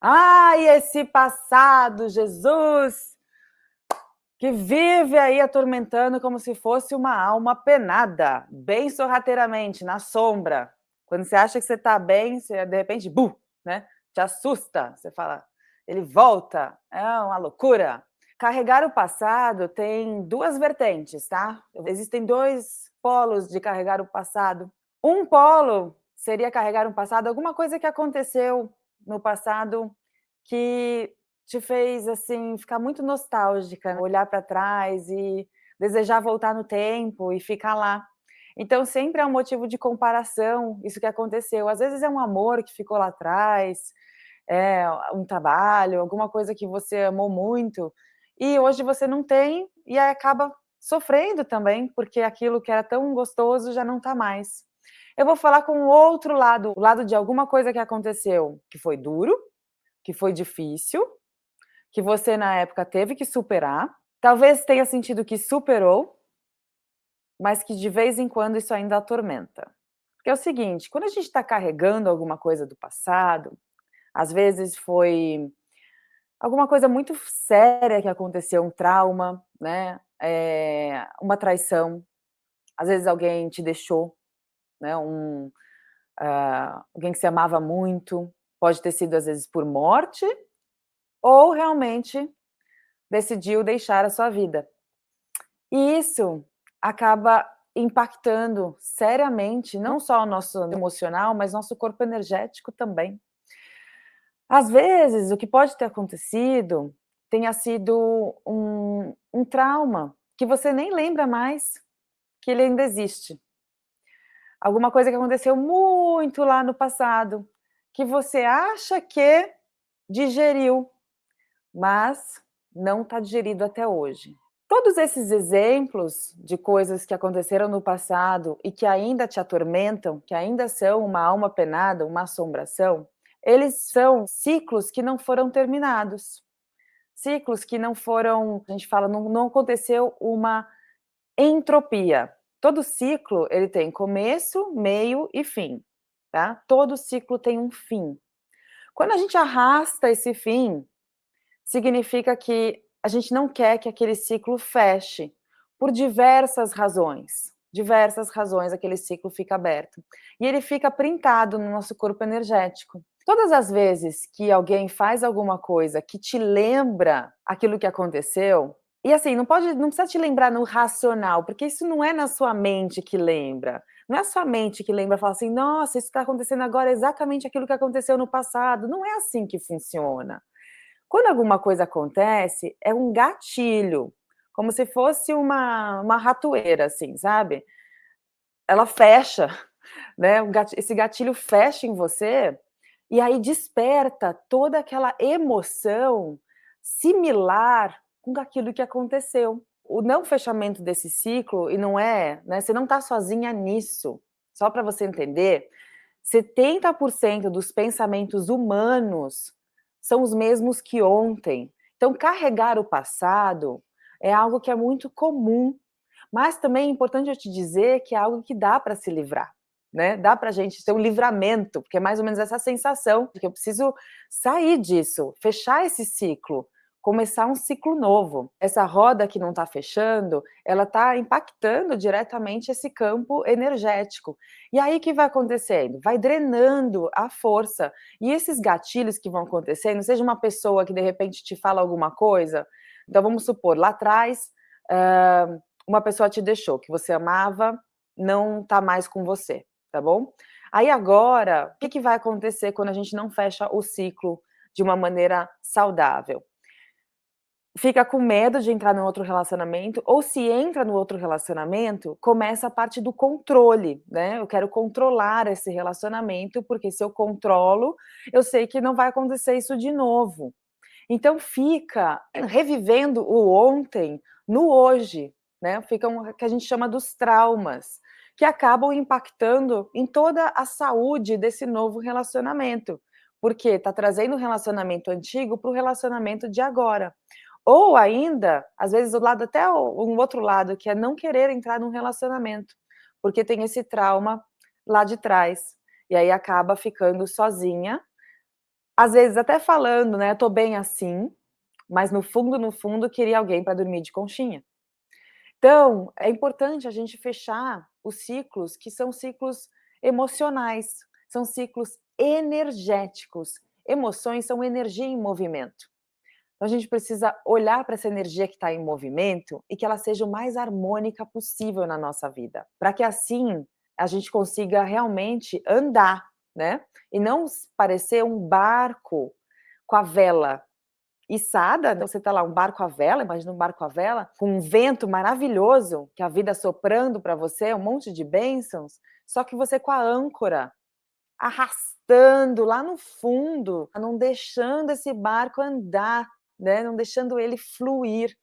Ai, esse passado, Jesus, que vive aí atormentando como se fosse uma alma penada, bem sorrateiramente, na sombra. Quando você acha que você está bem, você de repente, né? Te assusta. Você fala, ele volta. É uma loucura. Carregar o passado tem duas vertentes, tá? Existem dois polos de carregar o passado. Um polo seria carregar um passado, alguma coisa que aconteceu no passado que te fez, assim, ficar muito nostálgica, olhar para trás e desejar voltar no tempo e ficar lá. Então sempre é um motivo de comparação, isso que aconteceu. Às vezes é um amor que ficou lá atrás, é um trabalho, alguma coisa que você amou muito, e hoje você não tem, e aí acaba sofrendo também, porque aquilo que era tão gostoso já não está mais. Eu vou falar com o outro lado, o lado de alguma coisa que aconteceu, que foi duro, que foi difícil, que você na época teve que superar, talvez tenha sentido que superou, mas que de vez em quando isso ainda atormenta. Porque é o seguinte, quando a gente está carregando alguma coisa do passado, às vezes foi alguma coisa muito séria que aconteceu, um trauma, né, uma traição, às vezes alguém te deixou, né, alguém que você amava muito, pode ter sido às vezes por morte, ou realmente decidiu deixar a sua vida. E isso acaba impactando seriamente, não só o nosso emocional, mas nosso corpo energético também. Às vezes, o que pode ter acontecido tenha sido um trauma que você nem lembra mais que ele ainda existe. Alguma coisa que aconteceu muito lá no passado, que você acha que digeriu, mas não está digerido até hoje. Todos esses exemplos de coisas que aconteceram no passado e que ainda te atormentam, que ainda são uma alma penada, uma assombração, eles são ciclos que não foram terminados. Ciclos que não foram, a gente fala, não aconteceu uma entropia. Todo ciclo, ele tem começo, meio e fim, tá? Todo ciclo tem um fim. Quando a gente arrasta esse fim, significa que a gente não quer que aquele ciclo feche, por diversas razões aquele ciclo fica aberto. E ele fica printado no nosso corpo energético. Todas as vezes que alguém faz alguma coisa que te lembra aquilo que aconteceu, e assim, não precisa te lembrar no racional, porque isso não é na sua mente que lembra. Não é a sua mente que lembra e fala assim, nossa, isso está acontecendo agora é exatamente aquilo que aconteceu no passado. Não é assim que funciona. Quando alguma coisa acontece, é um gatilho, como se fosse uma ratoeira, assim, sabe? Ela fecha, né? Esse gatilho fecha em você e aí desperta toda aquela emoção similar com aquilo que aconteceu. O não fechamento desse ciclo, e não é, né? Você não está sozinha nisso. Só para você entender, 70% dos pensamentos humanos são os mesmos que ontem. Então, carregar o passado é algo que é muito comum, mas também é importante eu te dizer que é algo que dá para se livrar, né? Dá para a gente ter um livramento, porque é mais ou menos essa sensação de que eu preciso sair disso, fechar esse ciclo, começar um ciclo novo. Essa roda que não está fechando, ela está impactando diretamente esse campo energético. E aí o que vai acontecendo? Vai drenando a força. E esses gatilhos que vão acontecendo, seja uma pessoa que de repente te fala alguma coisa, então vamos supor, lá atrás, uma pessoa te deixou, que você amava, não está mais com você, tá bom? Aí agora, o que vai acontecer quando a gente não fecha o ciclo de uma maneira saudável? Fica com medo de entrar num outro relacionamento, ou se entra no outro relacionamento, começa a parte do controle, né? Eu quero controlar esse relacionamento, porque se eu controlo, eu sei que não vai acontecer isso de novo. Então fica revivendo o ontem no hoje, né? Fica o que a gente chama dos traumas, que acabam impactando em toda a saúde desse novo relacionamento, porque está trazendo o relacionamento antigo para o relacionamento de agora. Ou ainda, às vezes, o lado até um outro lado, que é não querer entrar num relacionamento, porque tem esse trauma lá de trás. E aí acaba ficando sozinha, Às vezes até falando, né, "Tô bem assim", mas no fundo, queria alguém para dormir de conchinha. Então, é importante a gente fechar os ciclos que são ciclos emocionais, são ciclos energéticos. Emoções são energia em movimento. Então a gente precisa olhar para essa energia que está em movimento e que ela seja o mais harmônica possível na nossa vida, para que assim a gente consiga realmente andar, né, e não parecer um barco com a vela içada, então você está lá, um barco à vela, imagina um barco à vela, com um vento maravilhoso, que a vida soprando para você, um monte de bênçãos, só que você com a âncora, arrastando lá no fundo, não deixando esse barco andar, né, não deixando ele fluir.